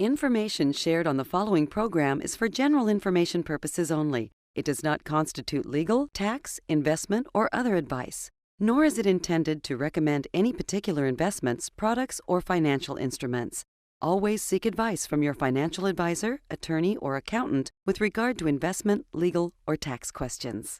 Information shared on the following program is for general information purposes only. It does not constitute legal, tax, investment, or other advice, nor is it intended to recommend any particular investments, products, or financial instruments. Always seek advice from your financial advisor, attorney, or accountant with regard to investment, legal, or tax questions.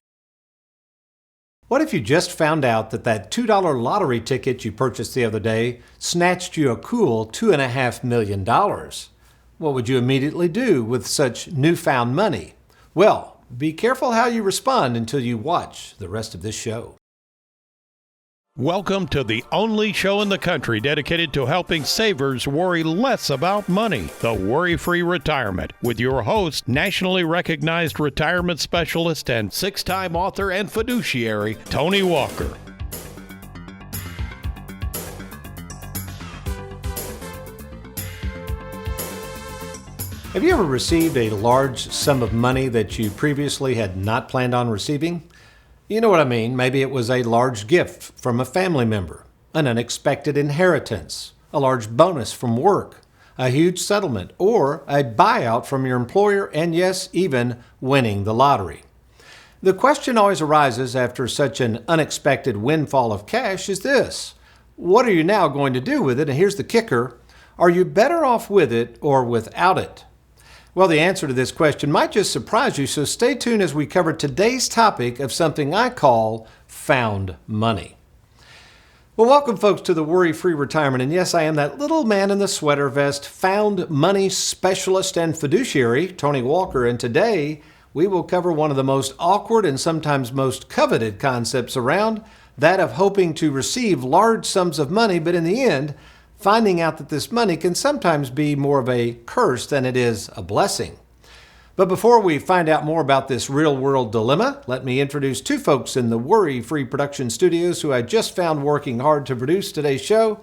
What if you just found out that $2 lottery ticket you purchased the other day snatched you a cool $2.5 million? What would you immediately do with such newfound money? Well, be careful how you respond until you watch the rest of this show. Welcome to the only show in the country dedicated to helping savers worry less about money, the WorryFree Retirement, with your host, nationally recognized retirement specialist and six-time author and fiduciary, Tony Walker. Have you ever received a large sum of money that you previously had not planned on receiving? You know what I mean. Maybe it was a large gift from a family member, an unexpected inheritance, a large bonus from work, a huge settlement, or a buyout from your employer, and yes, even winning the lottery. The question always arises after such an unexpected windfall of cash is this: what are you now going to do with it? And here's the kicker: are you better off with it or without it? Well, the answer to this question might just surprise you, so stay tuned as we cover today's topic of something I call found money. Well, welcome folks to the WorryFree Retirement, and yes, I am that little man in the sweater vest, found money specialist and fiduciary, Tony Walker, and today we will cover one of the most awkward and sometimes most coveted concepts around, that of hoping to receive large sums of money, but in the end, finding out that this money can sometimes be more of a curse than it is a blessing. But before we find out more about this real-world dilemma, let me introduce two folks in the WorryFree production studios who I just found working hard to produce today's show: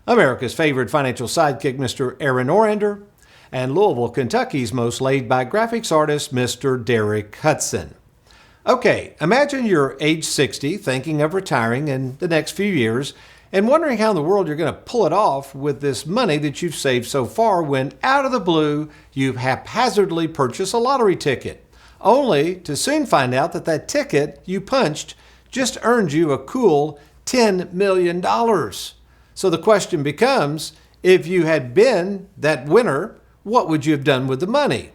America's favorite financial sidekick, Mr. Aaron Orander, and Louisville, Kentucky's most laid-back graphics artist, Mr. Derek Hudson. Okay, imagine you're age 60, thinking of retiring in the next few years, and wondering how in the world you're going to pull it off with this money that you've saved so far when, out of the blue, you haphazardly purchase a lottery ticket, only to soon find out that ticket you punched just earned you a cool $10 million. So the question becomes, if you had been that winner, what would you have done with the money?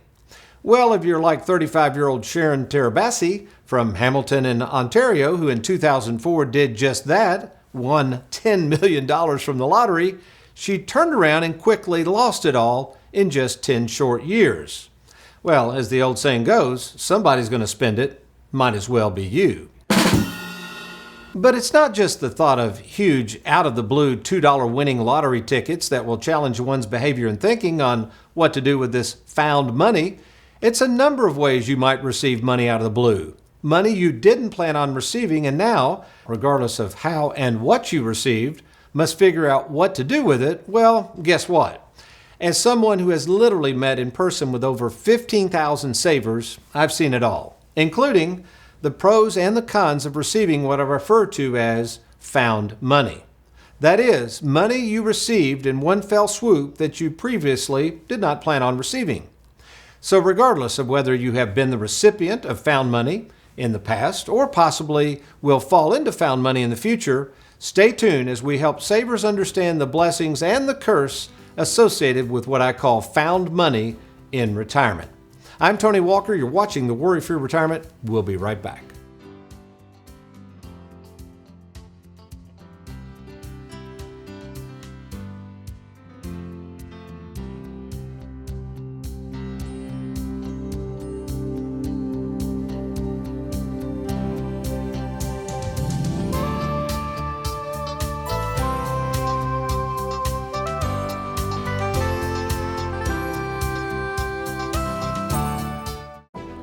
Well, if you're like 35-year-old Sharon Terabassi from Hamilton in Ontario, who in 2004 did just that, won $10 million from the lottery, she turned around and quickly lost it all in just 10 short years. Well, as the old saying goes, somebody's going to spend it, might as well be you. But it's not just the thought of huge, out-of-the-blue $2 winning lottery tickets that will challenge one's behavior and thinking on what to do with this found money. It's a number of ways you might receive money out of the blue. Money you didn't plan on receiving, and now, regardless of how and what you received, must figure out what to do with it. Well, guess what? As someone who has literally met in person with over 15,000 savers, I've seen it all, including the pros and the cons of receiving what I refer to as found money. That is, money you received in one fell swoop that you previously did not plan on receiving. So regardless of whether you have been the recipient of found money in the past, or possibly will fall into found money in the future, stay tuned as we help savers understand the blessings and the curse associated with what I call found money in retirement. I'm Tony Walker. You're watching the WorryFree Retirement. We'll be right back.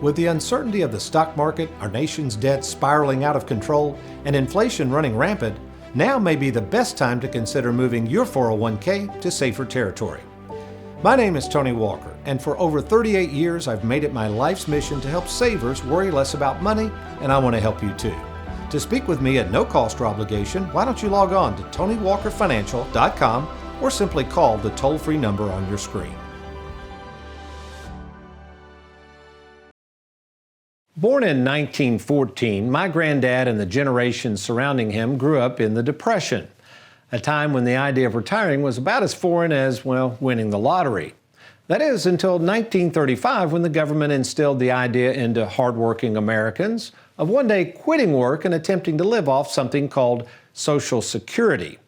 With the uncertainty of the stock market, our nation's debt spiraling out of control, and inflation running rampant, now may be the best time to consider moving your 401k to safer territory. My name is Tony Walker, and for over 38 years I've made it my life's mission to help savers worry less about money, and I want to help you too. To speak with me at no cost or obligation, why don't you log on to TonyWalkerFinancial.com or simply call the toll-free number on your screen. Born in 1914, my granddad and the generations surrounding him grew up in the Depression, a time when the idea of retiring was about as foreign as, well, winning the lottery. That is, until 1935, when the government instilled the idea into hardworking Americans of one day quitting work and attempting to live off something called Social Security,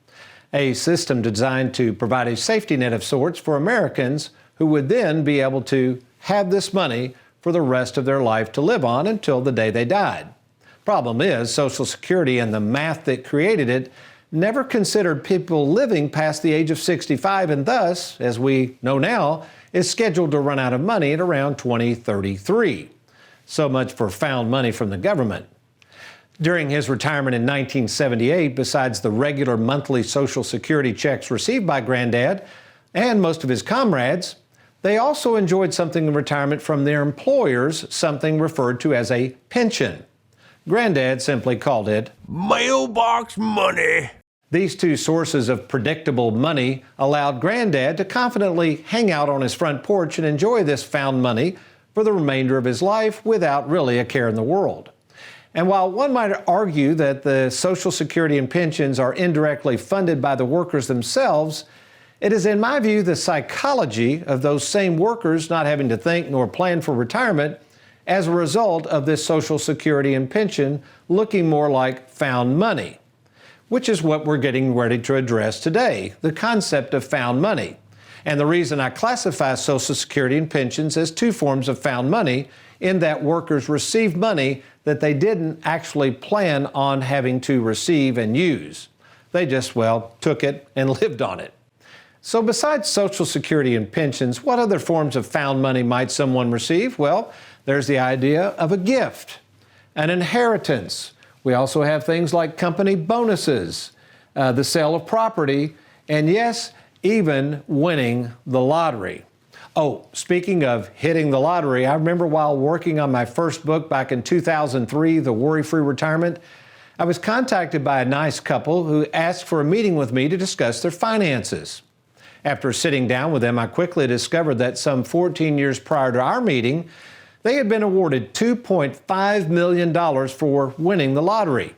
a system designed to provide a safety net of sorts for Americans who would then be able to have this money for the rest of their life to live on until the day they died. Problem is, Social Security and the math that created it never considered people living past the age of 65 and thus, as we know now, is scheduled to run out of money at around 2033. So much for found money from the government. During his retirement in 1978, besides the regular monthly Social Security checks received by Granddad and most of his comrades, they also enjoyed something in retirement from their employers, something referred to as a pension. Granddad simply called it mailbox money. These two sources of predictable money allowed Granddad to confidently hang out on his front porch and enjoy this found money for the remainder of his life without really a care in the world. And while one might argue that the Social Security and pensions are indirectly funded by the workers themselves, it is, in my view, the psychology of those same workers not having to think nor plan for retirement as a result of this Social Security and pension looking more like found money, which is what we're getting ready to address today, the concept of found money. And the reason I classify Social Security and pensions as two forms of found money in that workers received money that they didn't actually plan on having to receive and use. They just, well, took it and lived on it. So besides Social Security and pensions, what other forms of found money might someone receive? Well, there's the idea of a gift, an inheritance. We also have things like company bonuses, the sale of property, and yes, even winning the lottery. Oh, speaking of hitting the lottery, I remember while working on my first book back in 2003, The WorryFree Retirement, I was contacted by a nice couple who asked for a meeting with me to discuss their finances. After sitting down with them, I quickly discovered that some 14 years prior to our meeting, they had been awarded $2.5 million for winning the lottery.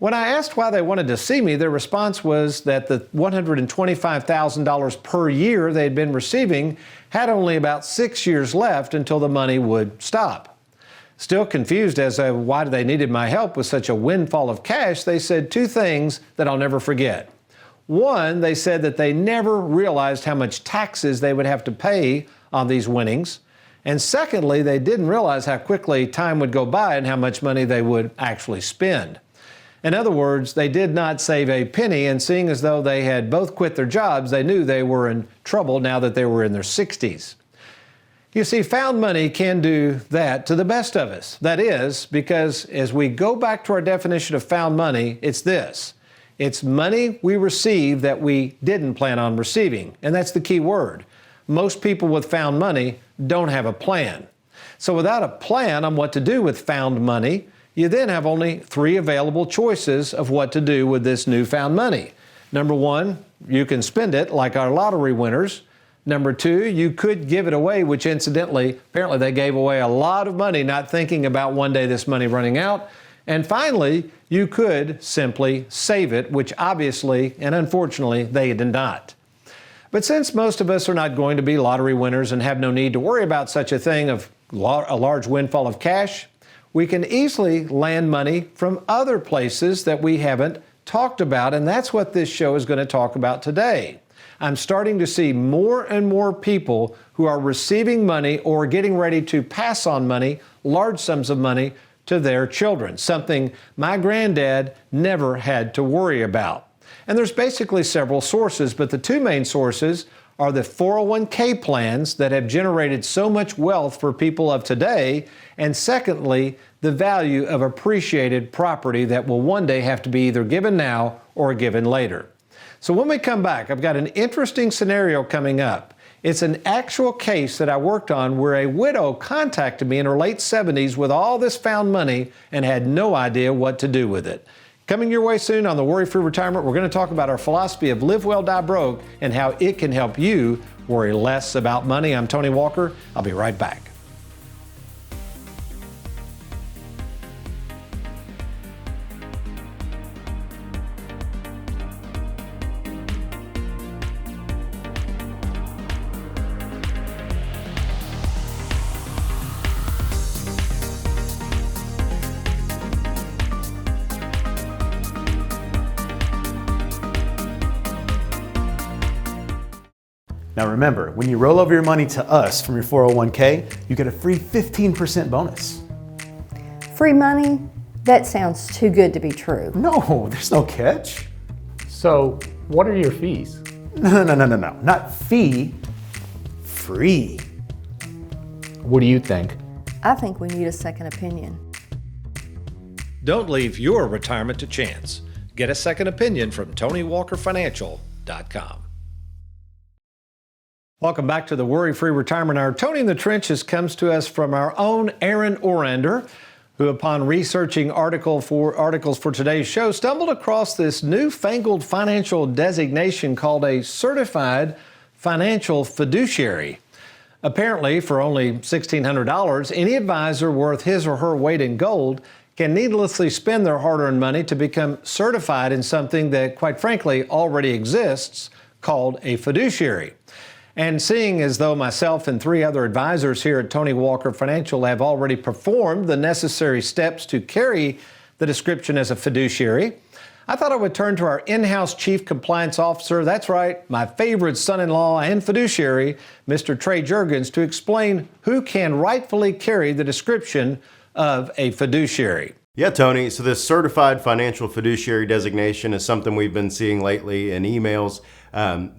When I asked why they wanted to see me, their response was that the $125,000 per year they had been receiving had only about 6 years left until the money would stop. Still confused as to why they needed my help with such a windfall of cash, they said two things that I'll never forget. One, they said that they never realized how much taxes they would have to pay on these winnings. And secondly, they didn't realize how quickly time would go by and how much money they would actually spend. In other words, they did not save a penny, and seeing as though they had both quit their jobs, they knew they were in trouble now that they were in their 60s. You see, found money can do that to the best of us. That is, because as we go back to our definition of found money, it's this. It's money we receive that we didn't plan on receiving, and that's the key word. Most people with found money don't have a plan. So without a plan on what to do with found money, you then have only three available choices of what to do with this newfound money. Number one, you can spend it like our lottery winners. Number two, you could give it away, which incidentally, apparently they gave away a lot of money not thinking about one day this money running out. And finally, you could simply save it, which obviously and unfortunately they did not. But since most of us are not going to be lottery winners and have no need to worry about such a thing of a large windfall of cash, we can easily land money from other places that we haven't talked about, and that's what this show is going to talk about today. I'm starting to see more and more people who are receiving money or getting ready to pass on money, large sums of money, to their children, something my granddad never had to worry about. And there's basically several sources, but the two main sources are the 401k plans that have generated so much wealth for people of today, and secondly, the value of appreciated property that will one day have to be either given now or given later. So when we come back, I've got an interesting scenario coming up. It's an actual case that I worked on where a widow contacted me in her late 70s with all this found money and had no idea what to do with it. Coming your way soon on the Worry-Free Retirement, we're going to talk about our philosophy of live well, die broke, and how it can help you worry less about money. I'm Tony Walker. I'll be right back. Now remember, when you roll over your money to us from your 401k, you get a free 15% bonus. Free money? That sounds too good to be true. No, there's no catch. So, what are your fees? No, not fee, free. What do you think? I think we need a second opinion. Don't leave your retirement to chance. Get a second opinion from TonyWalkerFinancial.com. Welcome back to the Worry-Free Retirement Hour. Tony in the Trenches comes to us from our own Aaron Orander, who upon researching articles for today's show stumbled across this newfangled financial designation called a Certified Financial Fiduciary. Apparently, for only $1,600, any advisor worth his or her weight in gold can needlessly spend their hard-earned money to become certified in something that, quite frankly, already exists, called a fiduciary. And seeing as though myself and 3 other advisors here at Tony Walker Financial have already performed the necessary steps to carry the description as a fiduciary, I thought I would turn to our in-house Chief Compliance Officer, that's right, my favorite son-in-law and fiduciary, Mr. Trey Juergens, to explain who can rightfully carry the description of a fiduciary. Yeah, Tony. So this certified financial fiduciary designation is something we've been seeing lately in emails,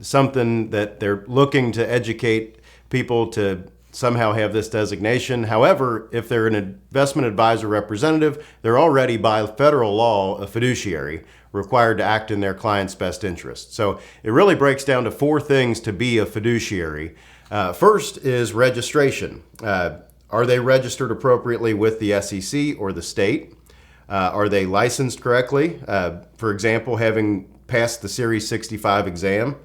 something that they're looking to educate people to somehow have this designation. However, if they're an investment advisor representative, they're already by federal law a fiduciary required to act in their client's best interest. So it really breaks down to 4 things to be a fiduciary. First is registration. Are they registered appropriately with the SEC or the state? Are they licensed correctly? For example, having passed the Series 65 exam.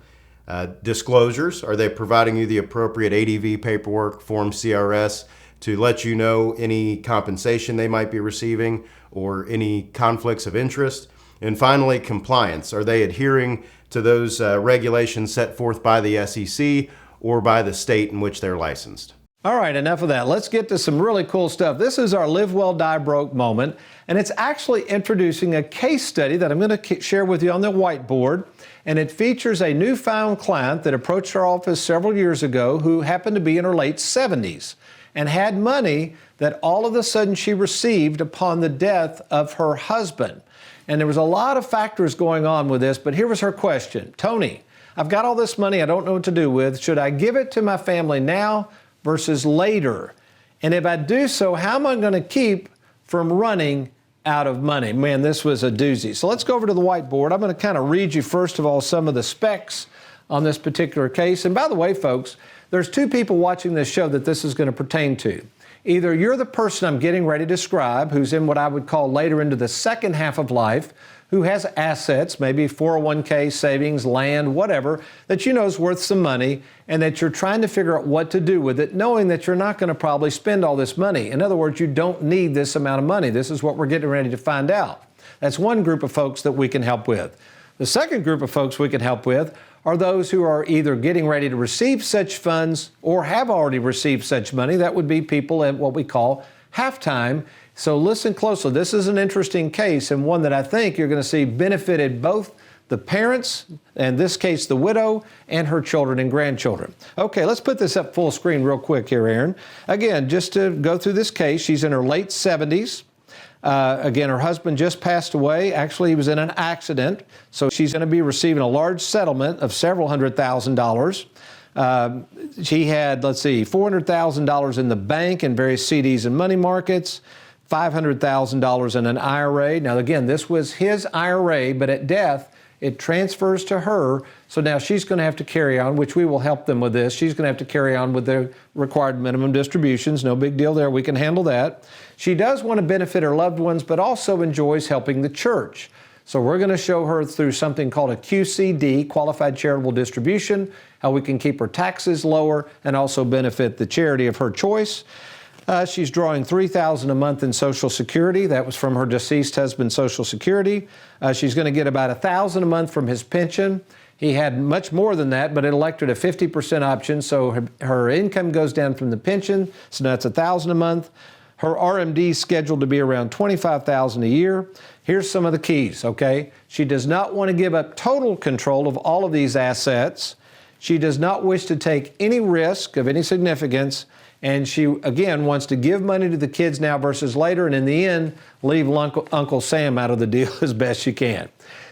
Disclosures, are they providing you the appropriate ADV paperwork, Form CRS, to let you know any compensation they might be receiving or any conflicts of interest? And finally, compliance. Are they adhering to those regulations set forth by the SEC or by the state in which they're licensed? All right, enough of that. Let's get to some really cool stuff. This is our Live Well, Die Broke moment, and it's actually introducing a case study that I'm going to share with you on the whiteboard, and it features a newfound client that approached our office several years ago who happened to be in her late 70s and had money that all of a sudden she received upon the death of her husband. And there was a lot of factors going on with this, but here was her question. Tony, I've got all this money I don't know what to do with. Should I give it to my family now versus later? And if I do so, how am I going to keep from running out of money? Man, this was a doozy. So let's go over to the whiteboard. I'm going to kind of read you, first of all, some of the specs on this particular case. And by the way, folks, there's 2 people watching this show that this is going to pertain to. Either you're the person I'm getting ready to describe, who's in what I would call later into the second half of life, who has assets, maybe 401k, savings, land, whatever, that you know is worth some money, and that you're trying to figure out what to do with it, knowing that you're not going to probably spend all this money. In other words, you don't need this amount of money. This is what we're getting ready to find out. That's one group of folks that we can help with. The second group of folks we can help with are those who are either getting ready to receive such funds or have already received such money. That would be people at what we call halftime. So listen closely. This is an interesting case, and one that I think you're going to see benefited both the parents, in this case the widow, and her children and grandchildren. Okay, let's put this up full screen real quick here, Aaron. Again, just to go through this case, she's in her late 70s. Again, her husband just passed away. Actually, he was in an accident, so she's going to be receiving a large settlement of several $100,000. She had, $400,000 in the bank and various CDs and money markets, $500,000 in an IRA. Now, again, this was his IRA, but at death, it transfers to her. So now she's going to have to carry on, which we will help them with this. She's going to have to carry on with the required minimum distributions. No big deal there. We can handle that. She does want to benefit her loved ones, but also enjoys helping the church. So we're going to show her through something called a QCD, Qualified Charitable Distribution, how we can keep her taxes lower and also benefit the charity of her choice. She's drawing $3,000 a month in Social Security. That was from her deceased husband's Social Security. She's going to get about $1,000 a month from his pension. He had much more than that, but it elected a 50% option, so her income goes down from the pension, so that's $1,000 a month. Her RMD is scheduled to be around $25,000 a year. Here's some of the keys, okay? She does not want to give up total control of all of these assets. She does not wish to take any risk of any significance, and she, again, wants to give money to the kids now versus later, and in the end, leave Uncle Sam out of the deal as best she can.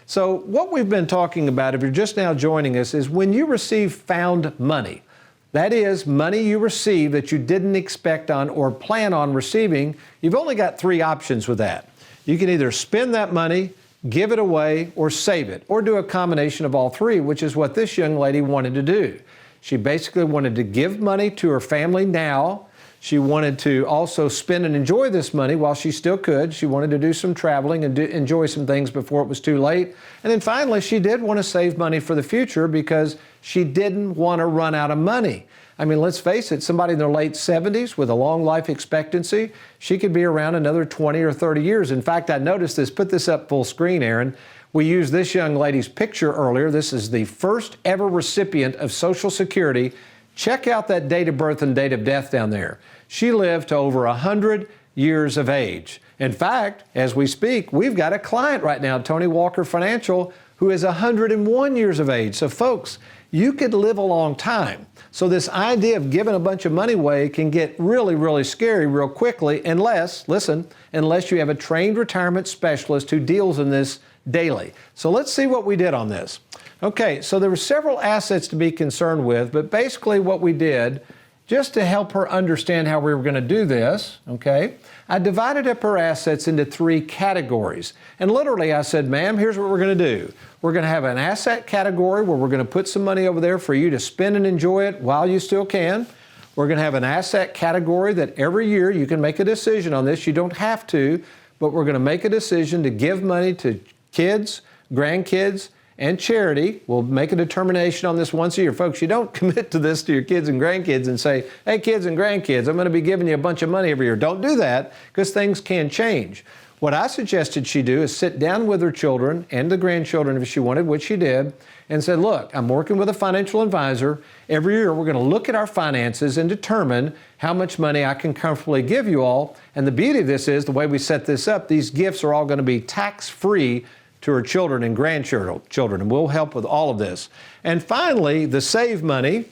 So what we've been talking about, if you're just now joining us, is when you receive found money. That is, money you receive that you didn't expect on or plan on receiving, you've only got three options with that. You can either spend that money, give it away, or save it, or do a combination of all three, which is what this young lady wanted to do. She basically wanted to give money to her family now. She wanted to also spend and enjoy this money while she still could. She wanted to do some traveling and enjoy some things before it was too late. And then finally, she did want to save money for the future because she didn't want to run out of money. I mean, let's face it, somebody in their late 70s with a long life expectancy, she could be around another 20 or 30 years. In fact, I noticed this, put this up full screen, Aaron. We used this young lady's picture earlier. This is the first ever recipient of Social Security. Check out that date of birth and date of death down there. She lived to over 100 years of age. In fact, as we speak, we've got a client right now, Tony Walker Financial, who is 101 years of age. So folks, you could live a long time. So this idea of giving a bunch of money away can get really, really scary real quickly unless, listen, unless you have a trained retirement specialist who deals in this daily. So let's see what we did on this. Okay, so there were several assets to be concerned with, but basically what we did, just to help her understand how we were going to do this, okay, I divided up her assets into three categories. And literally I said, ma'am, here's what we're going to do. We're going to have an asset category where we're going to put some money over there for you to spend and enjoy it while you still can. We're going to have an asset category that every year you can make a decision on this. You don't have to, but we're going to make a decision to give money to kids, grandkids, and charity. We'll make a determination on this once a year. Folks, you don't commit to this to your kids and grandkids and say, hey, kids and grandkids, I'm going to be giving you a bunch of money every year. Don't do that because things can change. What I suggested she do is sit down with her children and the grandchildren if she wanted, which she did, and said, look, I'm working with a financial advisor. Every year we're going to look at our finances and determine how much money I can comfortably give you all. And the beauty of this is the way we set this up, these gifts are all going to be tax-free to her children and grandchildren, and we'll help with all of this. And finally, the save money,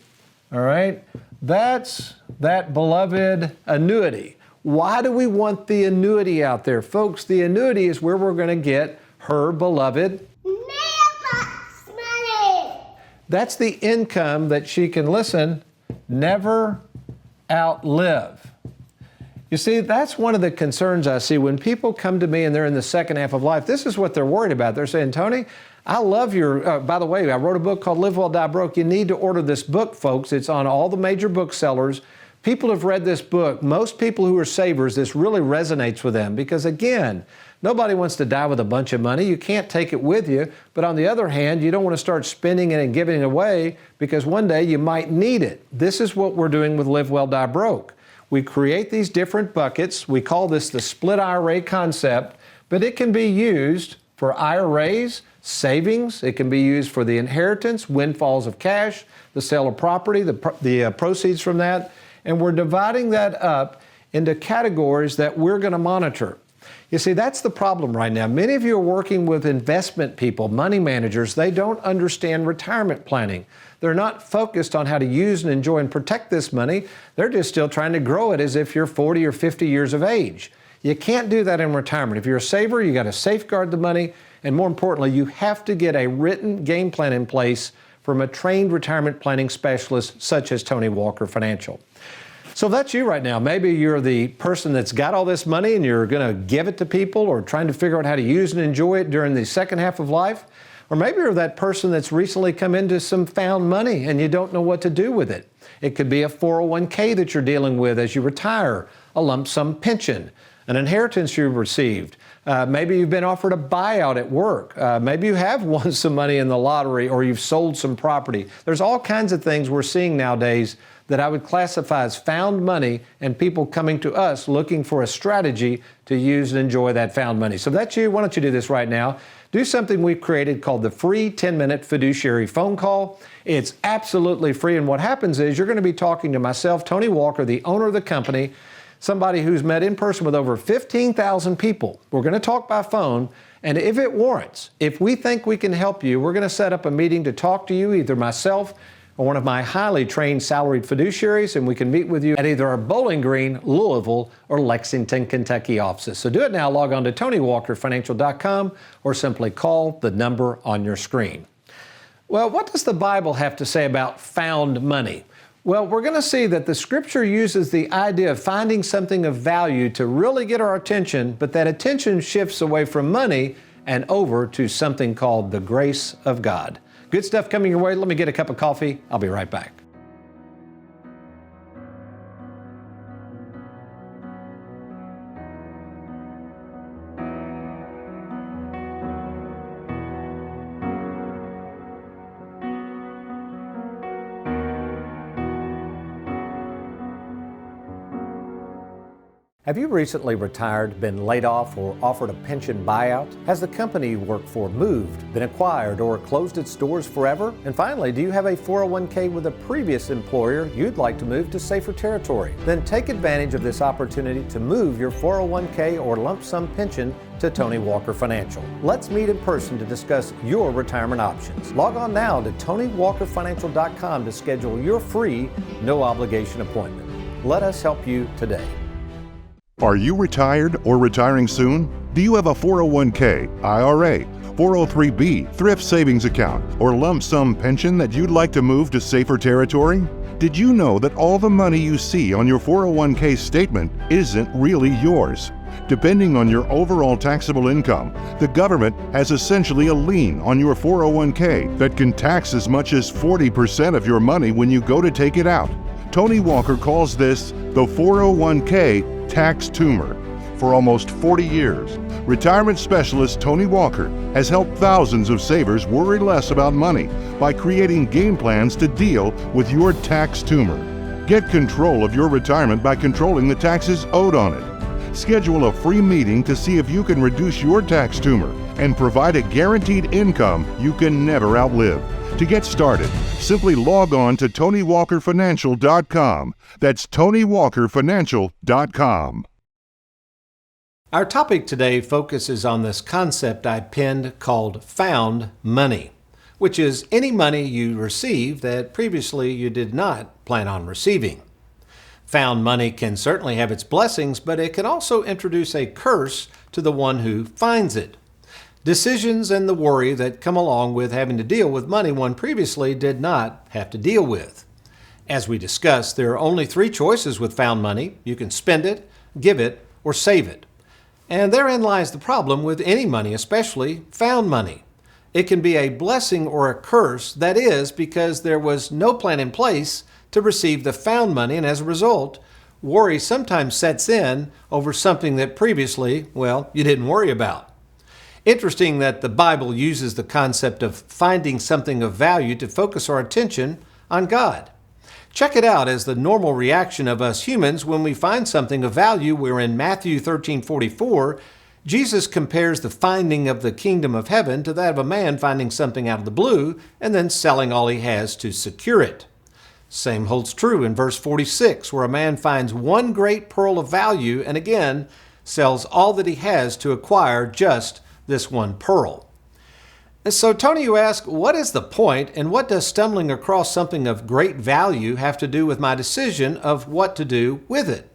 all right, that's that beloved annuity. Why do we want the annuity out there? Folks, the annuity is where we're going to get her beloved mailbox money. That's the income that she can, listen, never outlive. You see, that's one of the concerns I see when people come to me and they're in the second half of life. This is what they're worried about. They're saying, Tony, I love your, by the way, I wrote a book called Live Well, Die Broke. You need to order this book, folks. It's on all the major booksellers. People have read this book. Most people who are savers, this really resonates with them because, again, nobody wants to die with a bunch of money. You can't take it with you. But on the other hand, you don't want to start spending it and giving it away because one day you might need it. This is what we're doing with Live Well, Die Broke. We create these different buckets. We call this the split IRA concept, but it can be used for IRAs, savings. It can be used for the inheritance, windfalls of cash, the sale of property, the proceeds from that. And we're dividing that up into categories that we're going to monitor. You see, that's the problem right now. Many of you are working with investment people, money managers. They don't understand retirement planning. They're not focused on how to use and enjoy and protect this money. They're just still trying to grow it as if you're 40 or 50 years of age. You can't do that in retirement. If you're a saver, you got to safeguard the money. And more importantly, you have to get a written game plan in place from a trained retirement planning specialist such as Tony Walker Financial. So if that's you right now, maybe you're the person that's got all this money and you're going to give it to people or trying to figure out how to use and enjoy it during the second half of life. Or maybe you're that person that's recently come into some found money and you don't know what to do with it. It could be a 401k that you're dealing with as you retire, a lump sum pension, an inheritance you've received. Maybe you've been offered a buyout at work. Maybe you have won some money in the lottery or you've sold some property. There's all kinds of things we're seeing nowadays that I would classify as found money and people coming to us looking for a strategy to use and enjoy that found money. So if that's you, why don't you do this right now? Do something we've created called the free 10-minute fiduciary phone call. It's absolutely free, and what happens is you're going to be talking to myself, Tony Walker, the owner of the company, somebody who's met in person with over 15,000 people. We're going to talk by phone, and if it warrants, if we think we can help you, we're going to set up a meeting to talk to you, either myself, or one of my highly trained salaried fiduciaries, and we can meet with you at either our Bowling Green, Louisville, or Lexington, Kentucky offices. So do it now. Log on to TonyWalkerFinancial.com or simply call the number on your screen. Well, what does the Bible have to say about found money? Well, we're going to see that the Scripture uses the idea of finding something of value to really get our attention, but that attention shifts away from money and over to something called the grace of God. Good stuff coming your way. Let me get a cup of coffee. I'll be right back. Have you recently retired, been laid off, or offered a pension buyout? Has the company you work for moved, been acquired, or closed its doors forever? And finally, do you have a 401k with a previous employer you'd like to move to safer territory? Then take advantage of this opportunity to move your 401k or lump sum pension to Tony Walker Financial. Let's meet in person to discuss your retirement options. Log on now to TonyWalkerFinancial.com to schedule your free, no obligation appointment. Let us help you today. Are you retired or retiring soon? Do you have a 401k, IRA, 403b, thrift savings account, or lump sum pension that you'd like to move to safer territory? Did you know that all the money you see on your 401k statement isn't really yours? Depending on your overall taxable income, the government has essentially a lien on your 401k that can tax as much as 40% of your money when you go to take it out. Tony Walker calls this the 401k tax tumor. For almost 40 years, retirement specialist Tony Walker has helped thousands of savers worry less about money by creating game plans to deal with your tax tumor. Get control of your retirement by controlling the taxes owed on it. Schedule a free meeting to see if you can reduce your tax tumor and provide a guaranteed income you can never outlive. To get started, simply log on to TonyWalkerFinancial.com. That's TonyWalkerFinancial.com. Our topic today focuses on this concept I penned called found money, which is any money you receive that previously you did not plan on receiving. Found money can certainly have its blessings, but it can also introduce a curse to the one who finds it. Decisions and the worry that come along with having to deal with money one previously did not have to deal with. As we discussed, there are only three choices with found money. You can spend it, give it, or save it. And therein lies the problem with any money, especially found money. It can be a blessing or a curse, that is, because there was no plan in place to receive the found money, and as a result, worry sometimes sets in over something that previously, well, you didn't worry about. Interesting that the Bible uses the concept of finding something of value to focus our attention on God. Check it out as the normal reaction of us humans when we find something of value, where in Matthew 13:44, Jesus compares the finding of the kingdom of heaven to that of a man finding something out of the blue and then selling all he has to secure it. Same holds true in verse 46, where a man finds one great pearl of value and again sells all that he has to acquire just this one pearl. And so, Tony, you ask, what is the point, and what does stumbling across something of great value have to do with my decision of what to do with it?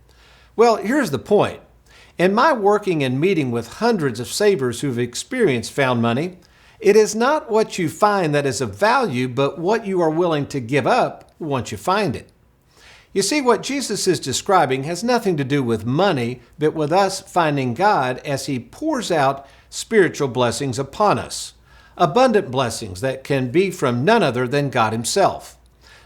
Well, here's the point. In my working and meeting with hundreds of savers who've experienced found money, it is not what you find that is of value, but what you are willing to give up once you find it. You see, what Jesus is describing has nothing to do with money, but with us finding God as He pours out spiritual blessings upon us. Abundant blessings that can be from none other than God Himself.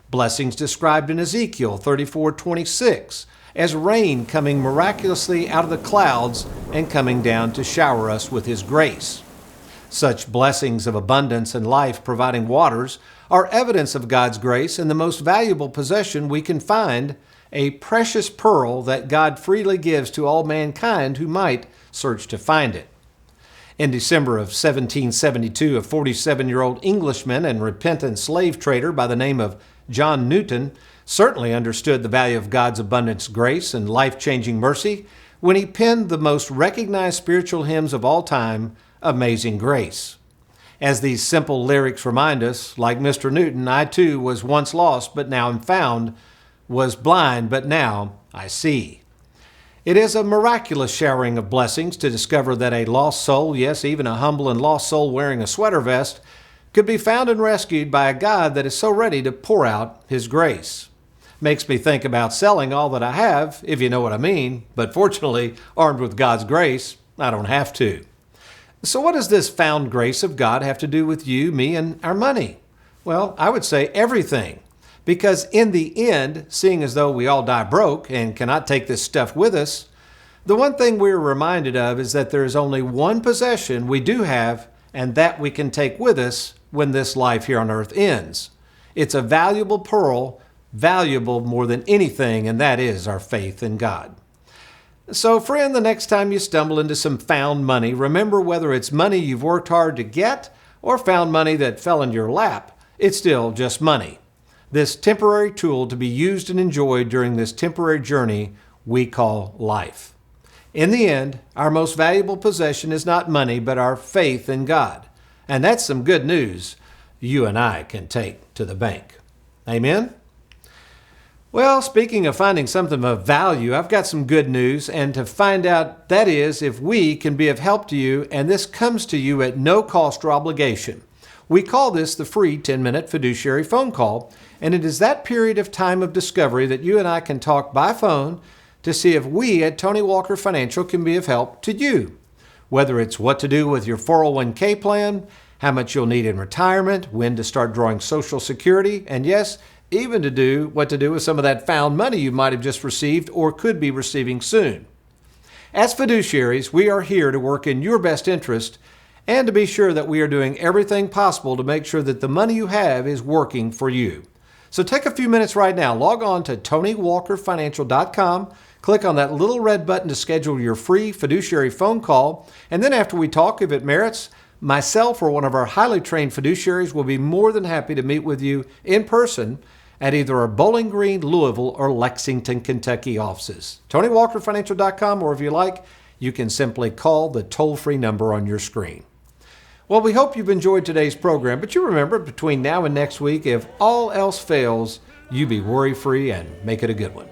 Blessings described in Ezekiel 34:26 as rain coming miraculously out of the clouds and coming down to shower us with His grace. Such blessings of abundance and life providing waters are evidence of God's grace and the most valuable possession we can find, a precious pearl that God freely gives to all mankind who might search to find it. In December of 1772, a 47-year-old Englishman and repentant slave trader by the name of John Newton certainly understood the value of God's abundant grace and life-changing mercy when he penned the most recognized spiritual hymns of all time, Amazing Grace. As these simple lyrics remind us, like Mr. Newton, I too was once lost, but now am found, was blind, but now I see. It is a miraculous showering of blessings to discover that a lost soul, yes, even a humble and lost soul wearing a sweater vest, could be found and rescued by a God that is so ready to pour out His grace. Makes me think about selling all that I have, if you know what I mean, but fortunately, armed with God's grace, I don't have to. So what does this found grace of God have to do with you, me, and our money? Well, I would say everything. Because in the end, seeing as though we all die broke and cannot take this stuff with us, the one thing we're reminded of is that there is only one possession we do have, and that we can take with us when this life here on earth ends. It's a valuable pearl, valuable more than anything, and that is our faith in God. So friend, the next time you stumble into some found money, remember whether it's money you've worked hard to get or found money that fell into your lap, it's still just money. This temporary tool to be used and enjoyed during this temporary journey we call life. In the end, our most valuable possession is not money, but our faith in God. And that's some good news you and I can take to the bank. Amen? Well, speaking of finding something of value, I've got some good news, and to find out, that is, if we can be of help to you, and this comes to you at no cost or obligation. We call this the free 10-minute fiduciary phone call, and it is that period of time of discovery that you and I can talk by phone to see if we at Tony Walker Financial can be of help to you. Whether it's what to do with your 401k plan, how much you'll need in retirement, when to start drawing Social Security, and yes, even to do what to do with some of that found money you might have just received or could be receiving soon. As fiduciaries, we are here to work in your best interest and to be sure that we are doing everything possible to make sure that the money you have is working for you. So take a few minutes right now, log on to TonyWalkerFinancial.com, click on that little red button to schedule your free fiduciary phone call, and then after we talk, if it merits, myself or one of our highly trained fiduciaries will be more than happy to meet with you in person at either our Bowling Green, Louisville, or Lexington, Kentucky offices. TonyWalkerFinancial.com, or if you like, you can simply call the toll-free number on your screen. Well, we hope you've enjoyed today's program, but you remember, between now and next week, if all else fails, you be worry-free and make it a good one.